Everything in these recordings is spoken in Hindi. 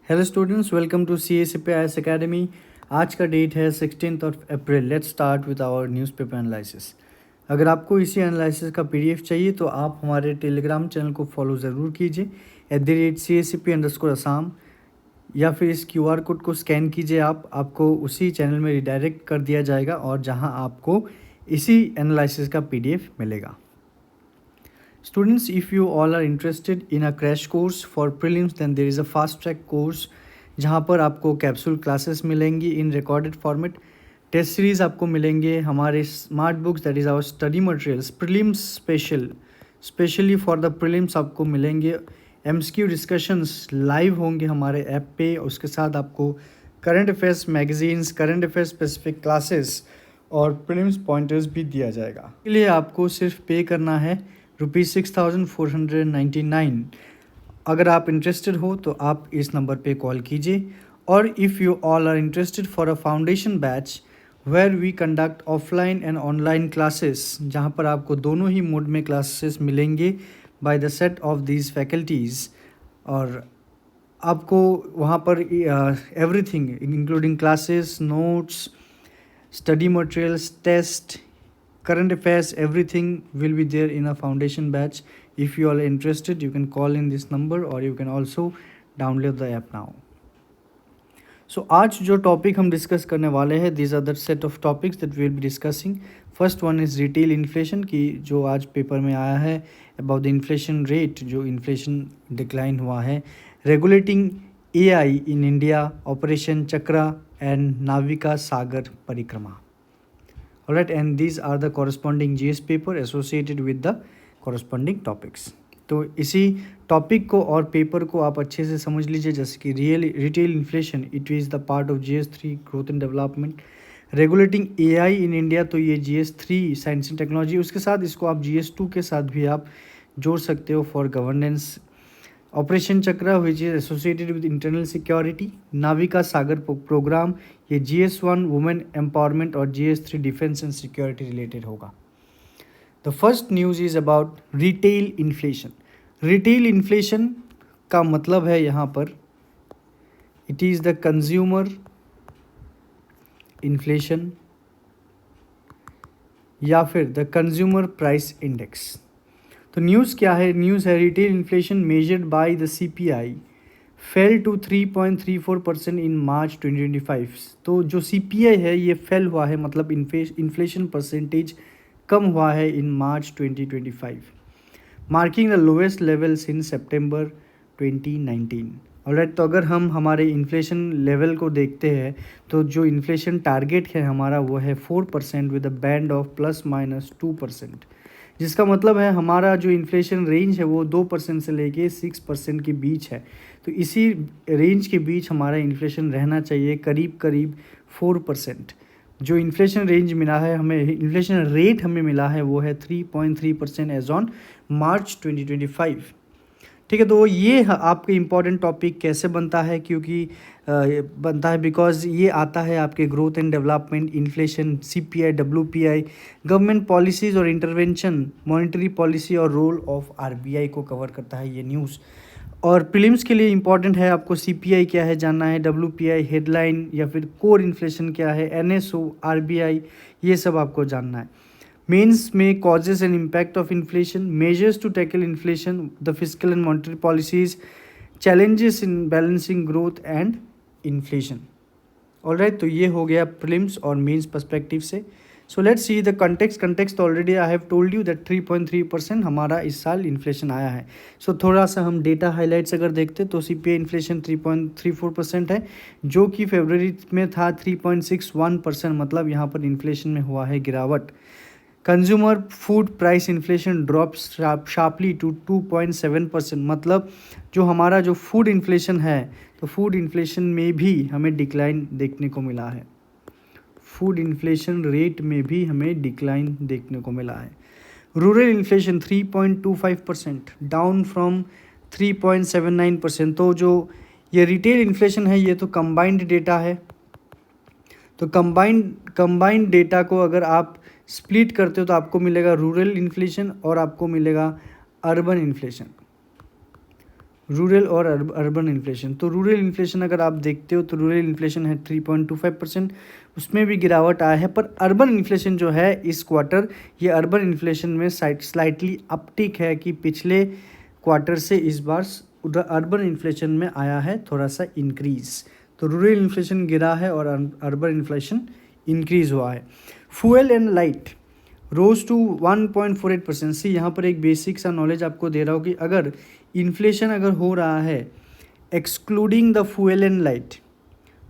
Hello students, welcome to CACPIS academy. आज का डेट है 16 April. Let's start with our newspaper analysis. अगर आपको इसी एनालिसिस का PDF चाहिए तो आप हमारे टेलीग्राम चैनल को फॉलो ज़रूर कीजिए @CACP_Assam, या फिर इस QR कोड को स्कैन कीजिए। आपको उसी चैनल में रिडायरेक्ट कर दिया जाएगा और जहां आपको इसी एनालिसिस का PDF मिलेगा। Students, if you all are interested in a crash course for prelims, then there is a fast track course जहाँ पर आपको कैप्सूल क्लासेस मिलेंगी in recorded format. Test series आपको मिलेंगे हमारे smart books, that is our study materials prelims specially for the prelims आपको मिलेंगे। MCQ डिस्कशंस लाइव होंगे हमारे ऐप पे। उसके साथ आपको current affairs magazines, current affairs specific classes और प्रीलिम्स पॉइंटर्स भी दिया जाएगा। इसके लिए आपको सिर्फ पे करना है ₹6,499। अगर आप इंटरेस्टेड हो तो आप इस नंबर पे कॉल कीजिए। और if you all are interested for a foundation batch where we conduct offline and online classes, जहाँ पर आपको दोनों ही मोड में क्लासेस मिलेंगे by the set of these faculties, और आपको वहाँ पर everything including classes, notes, study materials, test, current affairs, everything will be there in a foundation batch. If you are interested, you can call in this number or you can also download the app now. So आज जो टॉपिक हम डिस्कस करने वाले हैं, these are the set of topics that we will be discussing. First one is retail inflation की जो आज पेपर में आया है about the inflation rate, जो inflation decline हुआ है, regulating AI in India, Operation Chakra and Navika Sagar Parikrama. Alright, and these are the corresponding GS paper associated with the corresponding topics. तो इसी टॉपिक को और पेपर को आप अच्छे से समझ लीजिए, जैसे कि retail inflation, it is the part of GS3 growth and development. Regulating AI in India, तो ये GS3 साइंस एंड टेक्नोलॉजी। उसके साथ इसको आप GS2 के साथ भी आप जोड़ सकते हो for governance. Operation Chakra which is associated with internal security. Navika Sagar programme, ये GS1 वुमेन एम्पावरमेंट और GS3 defence and security related होगा। The first news is about retail inflation. Retail inflation का मतलब है यहाँ पर it is the consumer inflation या फिर द कंज्यूमर प्राइस इंडेक्स। तो न्यूज़ क्या है? न्यूज़ है retail inflation measured by the CPI fell to 3.34% in मार्च 2025। तो जो CPI है ये फेल हुआ है, मतलब इन्फ्लेशन परसेंटेज कम हुआ है इन मार्च 2025, marking the lowest level since September 2019। Alright, तो अगर हम हमारे इन्फ्लेशन लेवल को देखते हैं तो जो इन्फ्लेशन टारगेट है हमारा वो है 4% विद अ बैंड ऑफ ±2%, जिसका मतलब है हमारा जो इन्फ्लेशन रेंज है वो 2% से लेके 6% के बीच है। तो इसी रेंज के बीच हमारा इन्फ्लेशन रहना चाहिए, करीब करीब 4%। जो इन्फ्लेशन रेंज मिला है हमें, इन्फ्लेशन रेट हमें मिला है वो है 3.3% एज ऑन मार्च 2025। ठीक है, तो ये आपके इम्पॉर्टेंट टॉपिक कैसे बनता है? क्योंकि बनता है बिकॉज ये आता है आपके growth and development, inflation, CPI, WPI, government policies और इंटरवेंशन, मॉनेटरी पॉलिसी और रोल ऑफ RBI को कवर करता है ये न्यूज़। और प्रीलिम्स के लिए इम्पॉर्टेंट है, आपको CPI क्या है जानना है, WPI हेडलाइन या फिर कोर इन्फ्लेशन क्या है, NSO, RBI, ये सब आपको जानना है। मेंस में causes and impact of inflation, measures to tackle inflation, the physical and monetary policies, challenges in balancing growth and inflation. Alright, तो ये हो गया प्रीलिम्स और मेंस पर्सपेक्टिव से। So let's see the context already I have told you that 3.3% हमारा इस साल इन्फ्लेशन आया है। सो थोड़ा सा हम डेटा हाईलाइट्स अगर देखते तो CPI इन्फ्लेशन 3.34% है, जो कि फरवरी में था 3.61%, मतलब यहाँ पर इन्फ्लेशन में हुआ है गिरावट। Consumer food price inflation drops sharply to 2.7%, मतलब जो हमारा जो फूड इन्फ्लेशन है तो फूड इन्फ्लेशन में भी हमें डिक्लाइन देखने को मिला है। फूड इन्फ्लेशन रेट में भी हमें डिक्लाइन देखने को मिला है। Rural inflation 3.25%, down from 3.79%। तो जो ये रिटेल इन्फ्लेशन है ये तो कंबाइंड डेटा है। तो कंबाइंड डेटा को अगर आप स्प्लिट करते हो तो आपको मिलेगा रूरल इन्फ्लेशन और आपको मिलेगा अर्बन इन्फ्लेशन। रूरल और अर्बन इन्फ्लेशन। तो रूरल इन्फ्लेशन अगर आप देखते हो तो रूरल इन्फ्लेशन है 3.25%, उसमें भी गिरावट आया है। पर अर्बन इन्फ्लेशन जो है इस क्वार्टर, ये अर्बन इन्फ्लेशन में स्लाइटली अपटिक है कि पिछले क्वार्टर से इस बार अर्बन इन्फ्लेशन में आया है थोड़ा सा इंक्रीज़। तो रूरल इन्फ्लेशन गिरा है और अर्बन इन्फ्लेशन इंक्रीज़ हुआ है। Fuel and light rose to 1.48%। See यहाँ पर एक बेसिक सा नॉलेज आपको दे रहा हूँ कि अगर इन्फ्लेशन अगर हो रहा है excluding the fuel and light,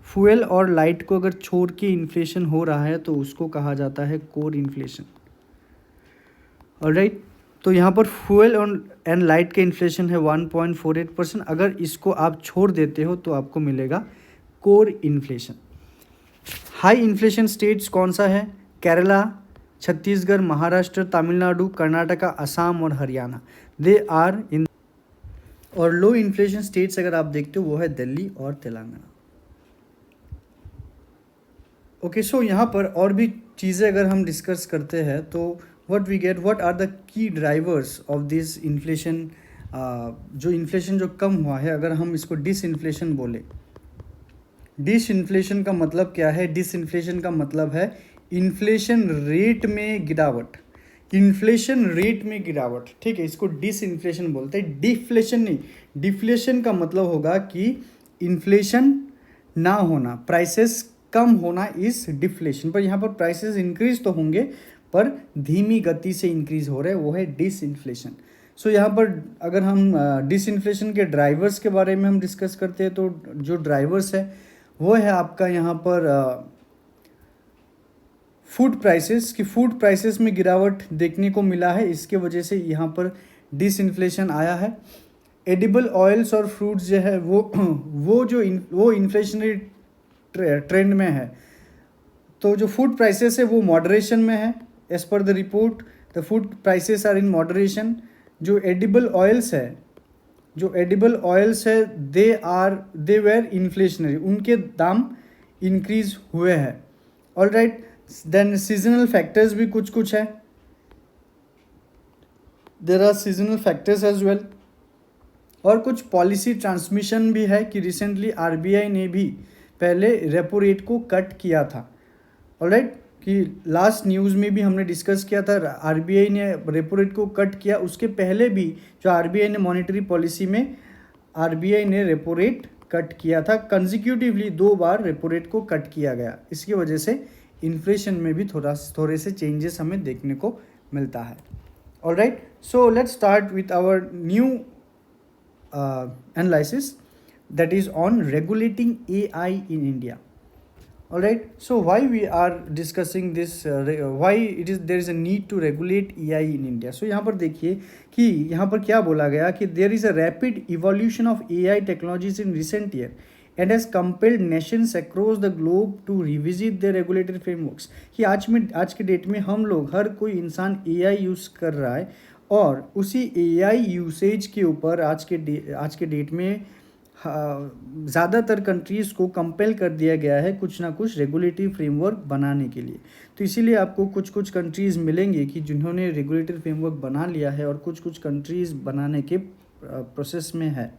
fuel और लाइट को अगर छोड़ के इन्फ्लेशन हो रहा है तो उसको कहा जाता है कोर इन्फ्लेशन। ऑलराइट, तो यहाँ पर फ्यूल एंड लाइट के इन्फ्लेशन है 1.48%। अगर इसको आप छोड़ देते हो तो आपको मिलेगा core inflation. High inflation states कौन सा है? केरला, छत्तीसगढ़, महाराष्ट्र, तमिलनाडु, कर्नाटका, असम और हरियाणा, दे आर इन। और लो इन्फ्लेशन स्टेट्स अगर आप देखते हो वो है दिल्ली और तेलंगाना। ओके, सो यहाँ पर और भी चीज़ें अगर हम डिस्कस करते हैं तो what are the key drivers of this inflation. जो इन्फ्लेशन जो कम हुआ है, अगर हम इसको डिसइन्फ्लेशन बोले, डिसइन्फ्लेशन का मतलब क्या है? डिसइन्फ्लेशन का मतलब है इन्फ्लेशन रेट में गिरावट, इन्फ्लेशन रेट में गिरावट, ठीक है। इसको डिसइन्फ्लेशन बोलते हैं, डिफ्लेशन नहीं। डिफ्लेशन का मतलब होगा कि इन्फ्लेशन ना होना, प्राइसेस कम होना इस डिफ्लेशन। पर यहाँ पर प्राइसेस इंक्रीज तो होंगे पर धीमी गति से इंक्रीज हो रहे हैं, वो है डिसइन्फ्लेशन। सो यहाँ पर अगर हम डिसइन्फ्लेशन के ड्राइवर्स के बारे में हम डिस्कस करते हैं तो जो ड्राइवर्स है वो है आपका यहाँ पर फूड प्राइसेस, की फूड प्राइसेस में गिरावट देखने को मिला है, इसके वजह से यहाँ पर डिसइन्फ्लेशन आया है। एडिबल ऑयल्स और फ्रूट्स जो है वो इन्फ्लेशनरी ट्रेंड में है। तो जो फूड प्राइसेस है वो मॉडरेशन में है। As per the report the food prices are in moderation. जो एडिबल ऑयल्स है दे वेर इन्फ्लेशनरी, उनके दाम इंक्रीज हुए हैं। All right, then seasonal factors भी कुछ है, there are seasonal factors as well. और कुछ पॉलिसी ट्रांसमिशन भी है कि रिसेंटली आरबीआई ने भी पहले रेपो रेट को कट किया था। ऑलराइट, कि लास्ट न्यूज़ में भी हमने डिस्कस किया था, आरबीआई ने रेपो रेट को कट किया। उसके पहले भी जो आरबीआई ने मॉनेटरी पॉलिसी में आरबीआई ने रेपो रेट कट किया था, कंजिक्यूटिवली 2 बार रेपो रेट को कट किया गया। इसकी वजह से इन्फ्लेशन में भी थोड़े से चेंजेस हमें देखने को मिलता है। Alright, so let's start with our new analysis that is on regulating AI in India. All right, so why we are discussing this, why there is a need to regulate AI in India. So यहाँ पर देखिए कि यहाँ पर क्या बोला गया कि there is a rapid evolution of AI technologies in recent year and has compelled nations across the globe to revisit their regulatory frameworks. कि आज के डेट में हम लोग, हर कोई इंसान AI यूज़ कर रहा है और उसी AI यूसेज के ऊपर आज के डेट में ज़्यादातर कंट्रीज़ को कंपेल कर दिया गया है कुछ ना कुछ रेगुलेटरी फ्रेमवर्क बनाने के लिए। तो इसीलिए आपको कुछ कंट्रीज़ मिलेंगे कि जिन्होंने रेगुलेटरी फ्रेमवर्क बना लिया है और कुछ कंट्रीज़ बनाने के प्रोसेस में है।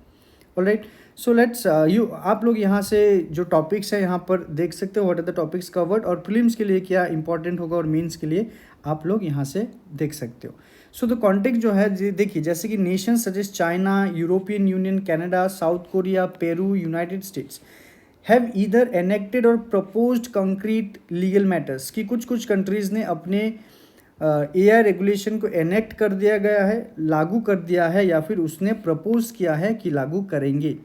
ऑलराइट, सो लेट्स आप लोग यहाँ से जो टॉपिक्स हैं यहाँ पर देख सकते हो, what are the topics covered, और प्रीलिम्स के लिए क्या इंपॉर्टेंट होगा और मेंस के लिए आप लोग यहाँ से देख सकते हो। सो द कॉन्टेक्स्ट जो है देखिए, जैसे कि nation suggest China, European union, Canada, south Korea, Peru, United states have either enacted और प्रपोज्ड कंक्रीट लीगल मैटर्स, कि कुछ कंट्रीज़ ने अपने AI रेगुलेशन को एनेक्ट कर दिया गया है, लागू कर दिया है, या फिर उसने प्रपोज किया है कि लागू करेंगे।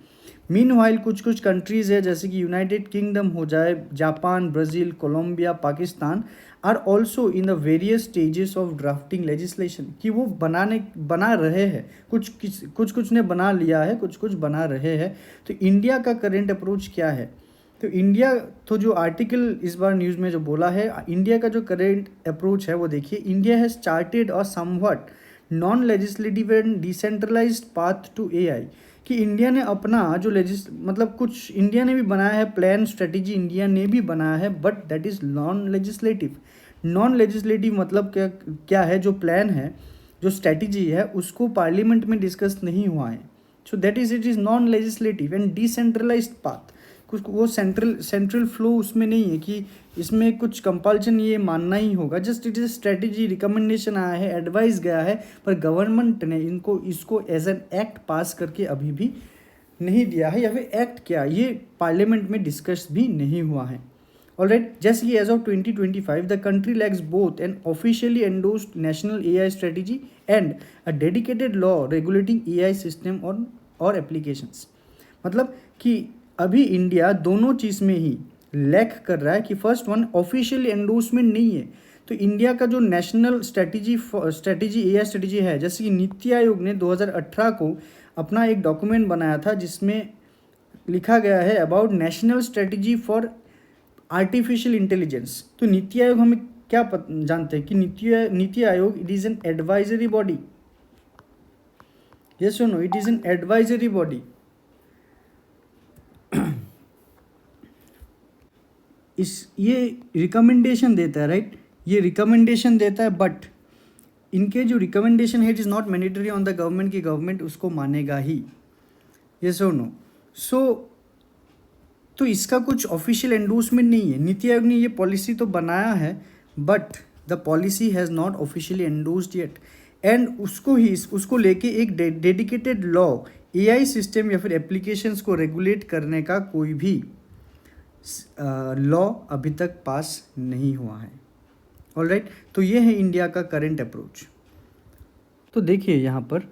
मीनवाइल कुछ कंट्रीज़ है जैसे कि यूनाइटेड किंगडम हो जाए, Japan, Brazil, Colombia, Pakistan are also in the various stages of drafting legislation, कि वो बना रहे हैं, कुछ ने बना लिया है, कुछ बना रहे हैं। तो इंडिया का करेंट अप्रोच क्या है? तो इंडिया, तो जो आर्टिकल इस बार न्यूज़ में जो बोला है, इंडिया का जो करेंट अप्रोच है वो देखिए, India has charted a somewhat non legislative and decentralised path to AI, कि इंडिया ने अपना जो मतलब कुछ इंडिया ने भी बनाया है प्लान, स्ट्रेटेजी इंडिया ने भी बनाया है, but that is non legislative. Non legislative मतलब क्या है? जो प्लान है, जो स्ट्रेटेजी है, उसको पार्लियामेंट में डिस्कस नहीं हुआ है, so that is it is non legislative and decentralised path. कुछ वो सेंट्रल फ्लो उसमें नहीं है कि इसमें कुछ कंपल्शन ये मानना ही होगा। Just it is strategy, recommendation आया है, एडवाइस गया है, पर गवर्नमेंट ने इसको एज एन एक्ट पास करके अभी भी नहीं दिया है, या फिर एक्ट क्या ये पार्लियामेंट में डिस्कस भी नहीं हुआ है। ऑलराइट, जैसे कि as of 2025 the country lacks both an officially endorsed national AI strategy and a dedicated law regulating AI system और एप्लीकेशंस। मतलब कि अभी इंडिया दोनों चीज़ में ही लैक कर रहा है कि फर्स्ट वन ऑफिशियल एंडोर्समेंट नहीं है। तो इंडिया का जो नेशनल स्ट्रेटेजी एआई स्ट्रेटेजी है, जैसे कि नीति आयोग ने 2018 को अपना एक डॉक्यूमेंट बनाया था जिसमें लिखा गया है about national strategy for artificial intelligence. तो नीति आयोग हमें क्या जानते हैं कि NITI Aayog it is an advisory body. Yes और no, it is an advisory body. ये रिकमेंडेशन देता है, राइट, ये रिकमेंडेशन देता है, बट इनके जो रिकमेंडेशन है it is not mandatory on the government कि गवर्नमेंट उसको मानेगा ही। यस और नो। सो तो इसका कुछ ऑफिशियल एंडोर्समेंट नहीं है। नीति आयोग ने ये पॉलिसी तो बनाया है, but the policy has not officially endorsed yet. And उसको लेके एक डेडिकेटेड लॉ एआई सिस्टम या फिर एप्लीकेशंस को रेगुलेट करने का कोई भी लॉ अभी तक पास नहीं हुआ है। ऑलराइट, तो ये है इंडिया का करंट अप्रोच। तो देखिए यहाँ पर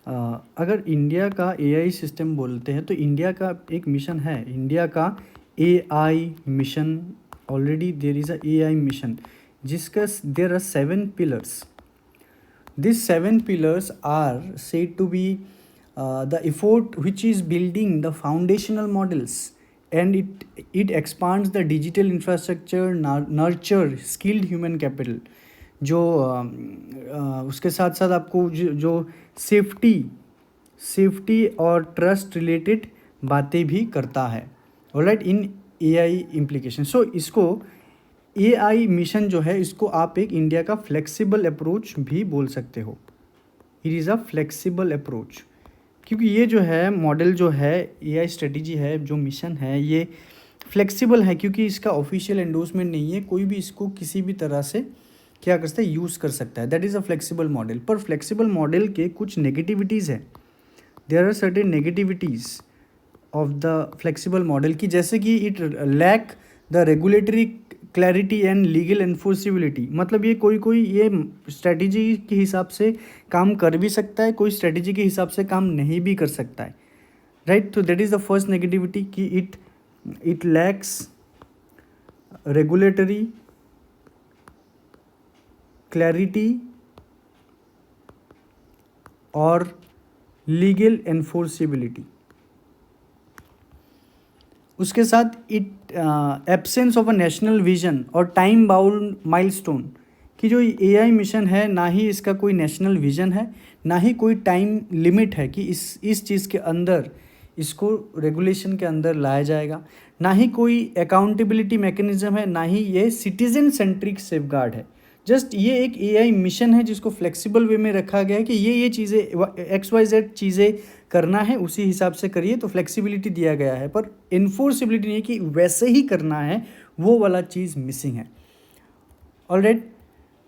अगर इंडिया का एआई सिस्टम बोलते हैं तो इंडिया का एक मिशन है, इंडिया का AI mission. Already there is a AI mission जिसका there are 7 pillars. This 7 pillars are said to be the effort which is building the foundational models, and it expands the digital infrastructure, nurture skilled human capital। जो उसके साथ साथ आपको जो सेफ्टी और ट्रस्ट रिलेटेड बातें भी करता है। ऑलराइट, इन एआई इम्प्लीकेशन। सो इसको एआई मिशन जो है इसको आप एक इंडिया का फ्लेक्सिबल अप्रोच भी बोल सकते हो। It is a flexible approach क्योंकि ये जो है मॉडल जो है एआई स्ट्रेटेजी है, जो मिशन है, ये फ्लेक्सिबल है क्योंकि इसका ऑफिशियल एंडोर्समेंट नहीं है। कोई भी इसको किसी भी तरह से क्या कर सकता है, यूज़ कर सकता है। That is a flexible model. पर फ्लेक्सिबल मॉडल के कुछ नेगेटिविटीज़ है। There are certain negativities of the flexible model की, जैसे कि it lack the regulatory clarity and legal enforceability. मतलब ये कोई ये स्ट्रेटजी के हिसाब से काम कर भी सकता है, कोई स्ट्रेटजी के हिसाब से काम नहीं भी कर सकता है, राइट। तो that is the first negativity कि इट लैक्स रेगुलेटरी क्लैरिटी और लीगल एनफोर्सिबिलिटी। उसके साथ absence of a national vision और टाइम बाउंड माइलस्टोन कि जो एआई मिशन है, ना ही इसका कोई नेशनल विजन है, ना ही कोई टाइम लिमिट है कि इस चीज़ के अंदर इसको रेगुलेशन के अंदर लाया जाएगा, ना ही कोई अकाउंटेबिलिटी मैकेनिज्म है, ना ही ये सिटीजन सेंट्रिक सेफगार्ड है। जस्ट ये एक एआई मिशन है जिसको फ्लेक्सिबल वे में रखा गया है कि ये चीज़ें XYZ चीज़ें करना है, उसी हिसाब से करिए। तो फ्लेक्सिबिलिटी दिया गया है, पर इन्फोर्सिबिलिटी नहीं है कि वैसे ही करना है, वो वाला चीज़ मिसिंग है। ऑलराइट,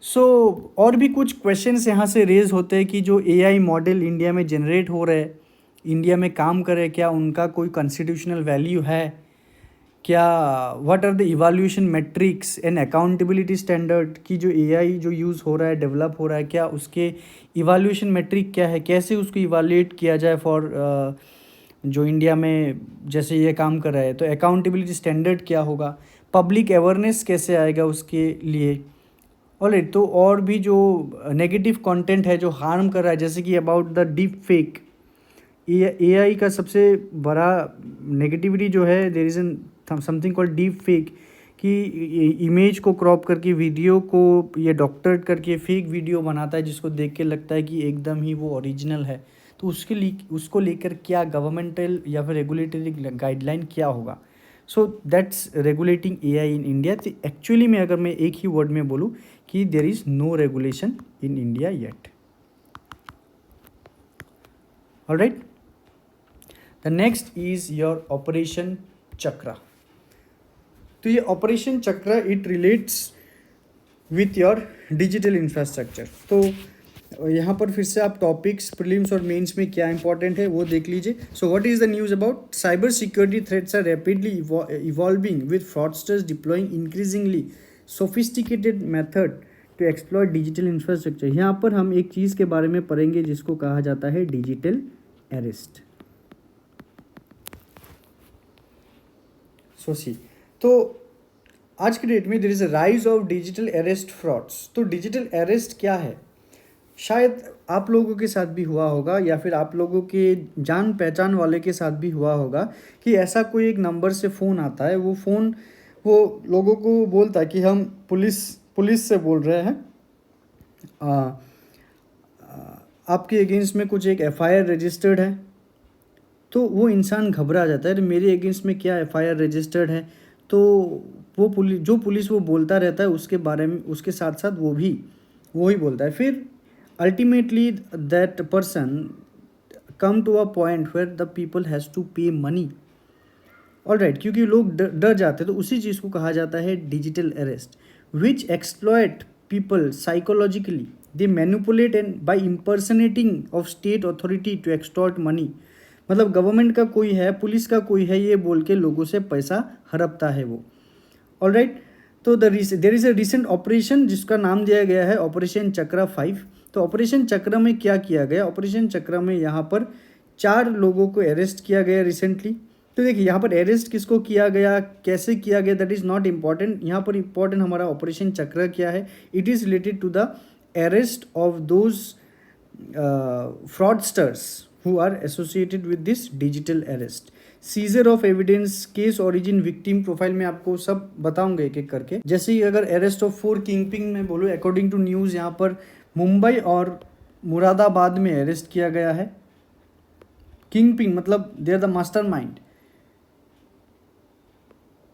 सो और भी कुछ क्वेश्चंस यहाँ से रेज होते हैं कि जो एआई मॉडल इंडिया में जनरेट हो रहे हैं, इंडिया में काम करे, क्या उनका कोई कॉन्स्टिट्यूशनल वैल्यू है, क्या what are the evaluation metrics and accountability standard की जो एआई जो यूज़ हो रहा है, डेवलप हो रहा है, क्या उसके इवैल्यूएशन मेट्रिक क्या है, कैसे उसको इवैल्यूएट किया जाए फॉर जो इंडिया में जैसे ये काम कर रहा है। तो अकाउंटेबिलिटी स्टैंडर्ड क्या होगा, पब्लिक अवेयरनेस कैसे आएगा उसके लिए। ऑलराइट, तो और भी जो नेगेटिव कंटेंट है जो हार्म कर रहा है, जैसे कि about the deep fake, AI का सबसे बड़ा नेगेटिविटी जो है, there is an something called deep fake कि इमेज को क्रॉप करके, वीडियो को ये डॉक्टर करके फेक वीडियो बनाता है जिसको देख के लगता है कि एकदम ही वो ओरिजिनल है। तो उसको लेकर क्या गवर्नमेंटल या फिर रेगुलेटरी गाइडलाइन क्या होगा। So that's regulating AI in India. तो एक्चुअली में अगर मैं एक ही वर्ड में बोलूँ कि there is no regulation in India yet. Alright, the next is your operation Chakra. तो ये operation Chakra it relates with your digital infrastructure. तो यहाँ पर फिर से आप टॉपिक्स प्रीलिम्स और मेंस में क्या इंपॉर्टेंट है वो देख लीजिए। So what is the news about? Cyber security threats are rapidly evolving with fraudsters deploying increasingly sophisticated method to exploit digital infrastructure. यहाँ पर हम एक चीज़ के बारे में पढ़ेंगे जिसको कहा जाता है डिजिटल अरेस्ट। सो सी, तो आज की डेट में there is a rise of digital arrest frauds. तो डिजिटल अरेस्ट क्या है? शायद आप लोगों के साथ भी हुआ होगा या फिर आप लोगों के जान पहचान वाले के साथ भी हुआ होगा कि ऐसा कोई एक नंबर से फ़ोन आता है, वो फ़ोन वो लोगों को बोलता है कि हम पुलिस से बोल रहे हैं, आपके अगेंस्ट में कुछ एक एफआईआर रजिस्टर्ड है। तो वो इंसान घबरा जाता है, मेरे अगेंस्ट में क्या एफआईआर रजिस्टर्ड है। तो वो पुलिस वो बोलता रहता है उसके बारे में, उसके साथ साथ वो ही बोलता है। फिर ultimately that person come to a point where the people has to pay money, alright, क्योंकि लोग डर जाते हैं। तो उसी चीज़ को कहा जाता है digital arrest, which exploit people psychologically, they manipulate and by impersonating of state authority to extort money। मतलब गवर्नमेंट का कोई है, पुलिस का कोई है, ये बोल के लोगों से पैसा हड़पता है वो, ऑलराइट। तो there is a recent operation जिसका नाम दिया गया है ऑपरेशन चक्रा 5। तो ऑपरेशन चक्र में क्या किया गया? ऑपरेशन चक्र में यहाँ पर 4 लोगों को अरेस्ट किया गया रिसेंटली। तो देखिए यहाँ पर अरेस्ट किसको किया गया, कैसे किया गया, दैट इज़ नॉट इम्पॉर्टेंट। यहाँ पर इम्पॉर्टेंट हमारा ऑपरेशन चक्र क्या है? It is related to the arrest of those fraudsters who are associated with this digital arrest. Seizure of evidence, case origin, victim profile में आपको सब बताऊंगा एक एक करके। जैसे ही अगर अरेस्ट ऑफ 4 किंगपिन में बोलूँ, अकॉर्डिंग टू न्यूज़ यहाँ पर मुंबई और मुरादाबाद में अरेस्ट किया गया है। किंगपिन मतलब they are the mastermind.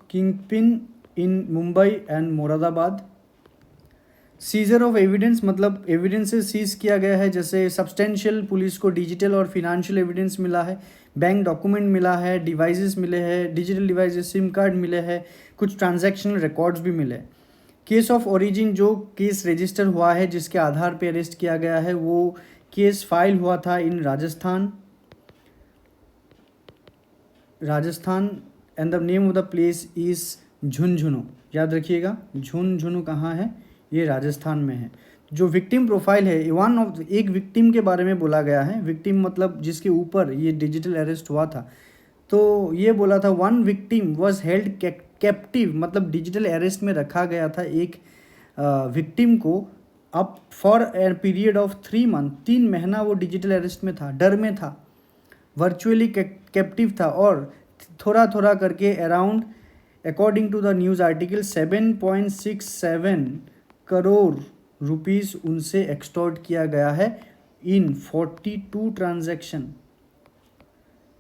Kingpin in Mumbai and Moradabad. Seizure of evidence मतलब एविडेंसेस सीज किया गया है, जैसे सब्सटेंशियल, पुलिस को डिजिटल और फिनेंशियल एविडेंस मिला है, बैंक डॉक्यूमेंट मिला है, डिवाइसेस मिले हैं, डिजिटल डिवाइसेस, सिम कार्ड मिले हैं, कुछ ट्रांजैक्शनल रिकॉर्ड्स भी मिले। केस ऑफ ओरिजिन जो केस रजिस्टर हुआ है जिसके आधार पे अरेस्ट किया गया है, वो केस फाइल हुआ था in Rajasthan and the name of the place is Jhunjhunu. याद रखिएगा, झुंझुनू कहाँ है? ये राजस्थान में है। जो विक्टिम प्रोफाइल है, एक विक्टिम के बारे में बोला गया है। विक्टिम मतलब जिसके ऊपर ये डिजिटल अरेस्ट हुआ था। तो ये बोला था 1 विक्टिम वॉज हेल्ड कैप्टिव, मतलब डिजिटल अरेस्ट में रखा गया था एक विक्टिम को up for a period of 3 month. 3 महीना वो डिजिटल अरेस्ट में था, डर में था, वर्चुअली कैप्टिव था, और थोड़ा थोड़ा करके around according to the news article 7.67 crore rupees उनसे एक्सटॉर्ट किया गया है इन 42 ट्रांजैक्शन।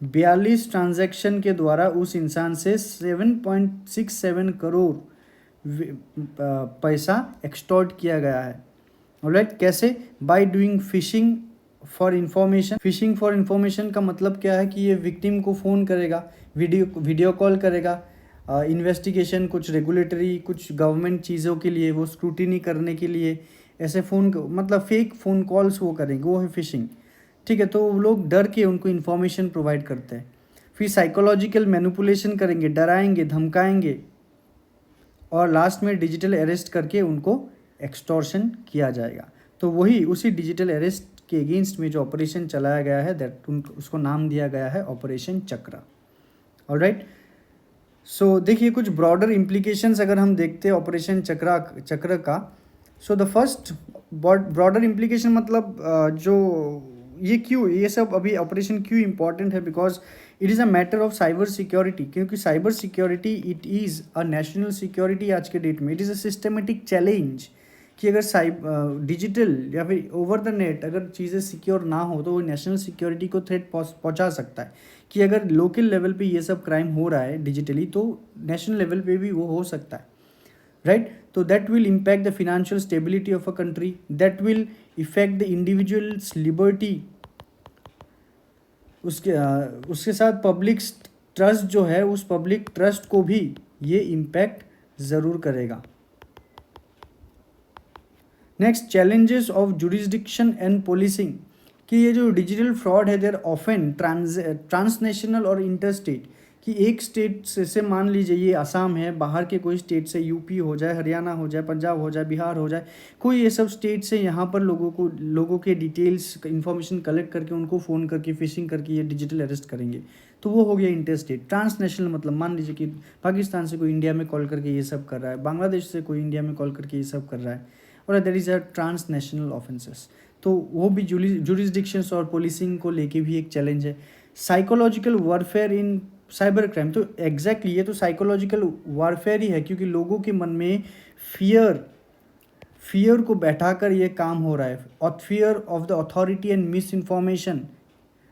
42 ट्रांजैक्शन के द्वारा उस इंसान से 7.67 करोड़ पैसा एक्सटॉर्ट किया गया है। ऑलराइट, कैसे? By doing fishing for information. Fishing for information का मतलब क्या है कि ये विक्टिम को फ़ोन करेगा, वीडियो कॉल करेगा, इन्वेस्टिगेशन, कुछ रेगुलेटरी, कुछ गवर्नमेंट चीज़ों के लिए, वो स्क्रूटिनी करने के लिए ऐसे फ़ोन मतलब फेक फ़ोन कॉल्स वो करेंगे, वो है फिशिंग। ठीक है, तो वो लोग डर के उनको इन्फॉर्मेशन प्रोवाइड करते हैं। फिर साइकोलॉजिकल मैनिपुलेशन करेंगे, डराएंगे, धमकाएंगे, और लास्ट में डिजिटल अरेस्ट करके उनको एक्सटॉर्शन किया जाएगा। तो वही उसी डिजिटल अरेस्ट के अगेंस्ट में जो ऑपरेशन चलाया गया है, उसको नाम दिया गया है ऑपरेशन चक्रा। ऑलराइट, सो देखिए कुछ ब्रॉडर इम्प्लीकेशंस अगर हम देखते हैं ऑपरेशन चक्र का। So the first broader implication मतलब जो ये सब अभी ऑपरेशन क्यों इम्पॉर्टेंट है? Because it is a matter of cyber security, क्योंकि cyber security it is a national security आज के डेट में। It is a systematic challenge कि अगर डिजिटल या फिर ओवर द नेट अगर चीज़ें सिक्योर ना हो तो वो नेशनल सिक्योरिटी को थ्रेट पहुंचा सकता है। कि अगर लोकल लेवल पे ये सब क्राइम हो रहा है डिजिटली, तो नेशनल लेवल पे भी वो हो सकता है, राइट? तो that will impact the financial stability of a country, that will effect the individuals liberty. उसके साथ पब्लिक ट्रस्ट जो है, उस पब्लिक ट्रस्ट को भी ये इम्पैक्ट ज़रूर करेगा। Next, challenges of jurisdiction and policing, कि ये जो डिजिटल फ्रॉड है देर ऑफन ट्रांसनेशनल और इंटरस्टेट, कि एक स्टेट से मान लीजिए ये आसाम है, बाहर के कोई स्टेट से यूपी हो जाए, हरियाणा हो जाए, पंजाब हो जाए, बिहार हो जाए, कोई ये सब स्टेट से यहाँ पर लोगों के डिटेल्स इन्फॉर्मेशन कलेक्ट करके उनको फ़ोन करके फिशिंग करके ये डिजिटल अरेस्ट करेंगे, तो वो हो गया इंटरस्टेट। ट्रांसनेशनल मतलब मान लीजिए कि पाकिस्तान से कोई इंडिया में कॉल करके ये सब कर रहा है, बांग्लादेश से कोई इंडिया में कॉल करके ये सब कर रहा है, और there is a transnational offences, तो वो भी जुरिस्डिक्शंस और पुलिसिंग को लेके भी एक चैलेंज है। साइकोलॉजिकल वॉरफेयर इन साइबर क्राइम, तो एग्जैक्टली ये तो साइकोलॉजिकल वॉरफेयर ही है, क्योंकि लोगों के मन में फियर को बैठाकर ये काम हो रहा है। Fear of the authority and miss information,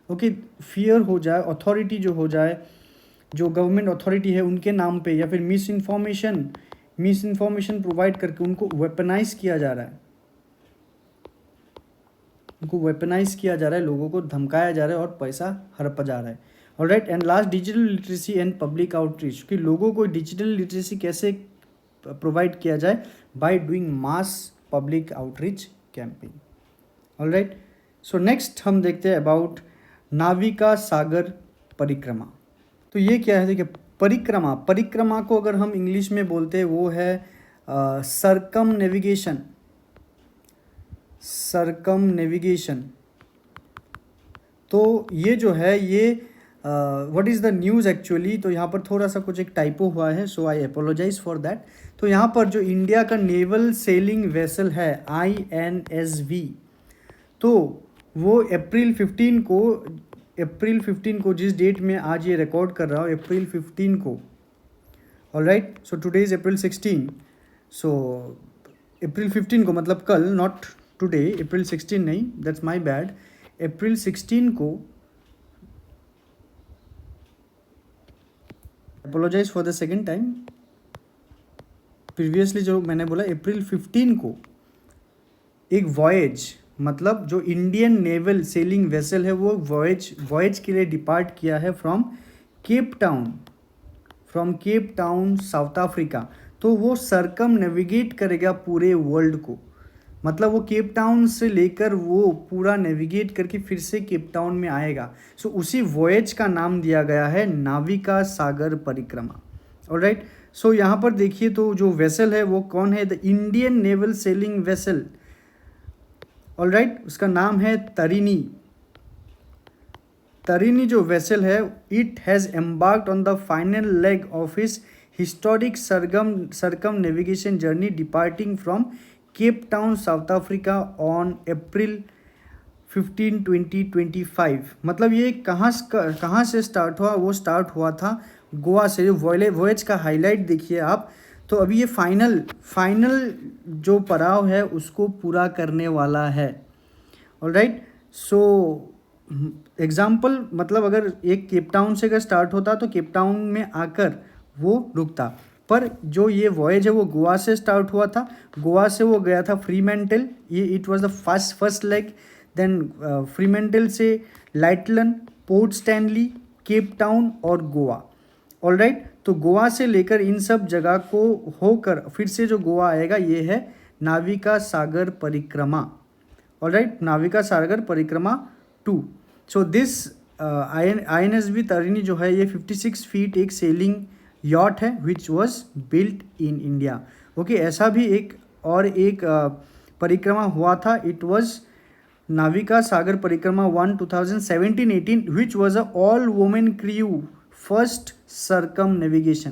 okay, fear हो जाए, अथॉरिटी जो हो जाए, जो गवर्नमेंट अथॉरिटी है उनके नाम पे, या फिर मिस इन्फॉर्मेशन प्रोवाइड करके उनको वेपनाइज किया जा रहा है, लोगों को धमकाया जा रहा है और पैसा हड़पा जा रहा है। Alright, and last, digital literacy and public outreach, कि लोगों को डिजिटल लिटरेसी कैसे प्रोवाइड किया जाए, by doing mass public outreach campaign. Alright, so next हम देखते हैं अबाउट नाविका सागर परिक्रमा। तो ये क्या है, देखिए परिक्रमा को अगर हम इंग्लिश में बोलते हैं वो है सरकम नेविगेशन। तो ये जो है ये what is the news actually, तो यहाँ पर थोड़ा सा कुछ एक टाइपो हुआ है, सो आई अपोलोजाइज फॉर दैट। तो यहाँ पर जो इंडिया का नेवल सेलिंग वेसल है INSV, तो वो अप्रैल 15 को जिस डेट में आज ये रिकॉर्ड कर रहा हूँ, अप्रैल 15 को, ऑलराइट, सो टुडे इज़ अप्रैल 16, सो अप्रैल 15 को मतलब कल, नॉट टुडे, अप्रैल 16 नहीं, दैट्स माय बैड, अप्रैल 16 को, apologise for the second time, previously जो मैंने बोला अप्रैल 15 को एक वॉयज, मतलब जो इंडियन नेवल सेलिंग वेसल है वो वॉयज के लिए डिपार्ट किया है from Cape Town South Africa. तो वो सरकम नेविगेट करेगा पूरे वर्ल्ड को, मतलब वो केप टाउन से लेकर वो पूरा नेविगेट करके फिर से केप टाउन में आएगा। सो उसी वॉयज का नाम दिया गया है नाविका सागर परिक्रमा। ऑलराइट, सो यहाँ पर देखिए तो जो वेसल है वो कौन है, the Indian naval sailing vessel. Alright, उसका नाम है तरिनी जो वेसल है, it has embarked on the final leg of his historic circumnavigation journey departing from Cape Town South Africa on April 15, 2025। मतलब ये कहाँ से स्टार्ट हुआ, वो स्टार्ट हुआ था गोवा से। जो वॉयज का हाईलाइट देखिए आप, तो अभी ये फाइनल जो पड़ाव है उसको पूरा करने वाला है। ऑलराइट, सो एग्जाम्पल, मतलब अगर एक केप टाउन से अगर स्टार्ट होता तो केप टाउन में आकर वो रुकता, पर जो ये वॉयज है वो गोवा से स्टार्ट हुआ था, गोवा से वो गया था फ्रीमेंटल, ये it was the first leg, then Fremantle से Lyttelton, Port Stanley, Cape Town और गोवा। ऑलराइट, तो गोवा से लेकर इन सब जगह को होकर फिर से जो गोवा आएगा ये है नाविका सागर परिक्रमा। ऑलराइट, नाविका सागर परिक्रमा 2। सो दिस INSV तरिनी जो है ये 56 फीट एक सेलिंग यॉट है which was built in India. Okay, ऐसा भी एक परिक्रमा हुआ था, it was Navika Sagar Parikrama 1 2017-18 which was a all women crew first circumnavigation,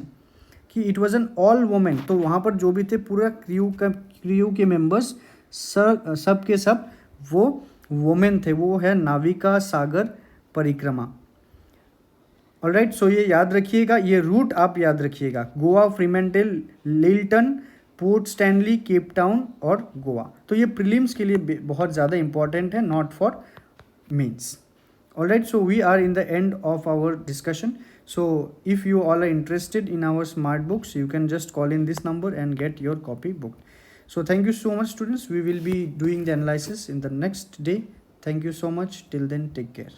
कि it was an all women. तो वहाँ पर जो भी थे पूरा क्रू के मेंबर्स सब के सब वो वुमेन थे, वो है नाविका सागर परिक्रमा। ऑलराइट, सो ये याद रखिएगा, ये रूट आप याद रखिएगा, Goa, Fremantle, Lyttelton, Port Stanley, Cape Town और गोवा। तो ये प्रीलिम्स के लिए बहुत ज़्यादा इंपॉर्टेंट है, not for mains. Alright, so we are in the end of our discussion. So if you all are interested in our smart books, you can just call in this number and get your copy booked. So thank you so much students. We will be doing the analysis in the next day. Thank you so much. Till then, take care.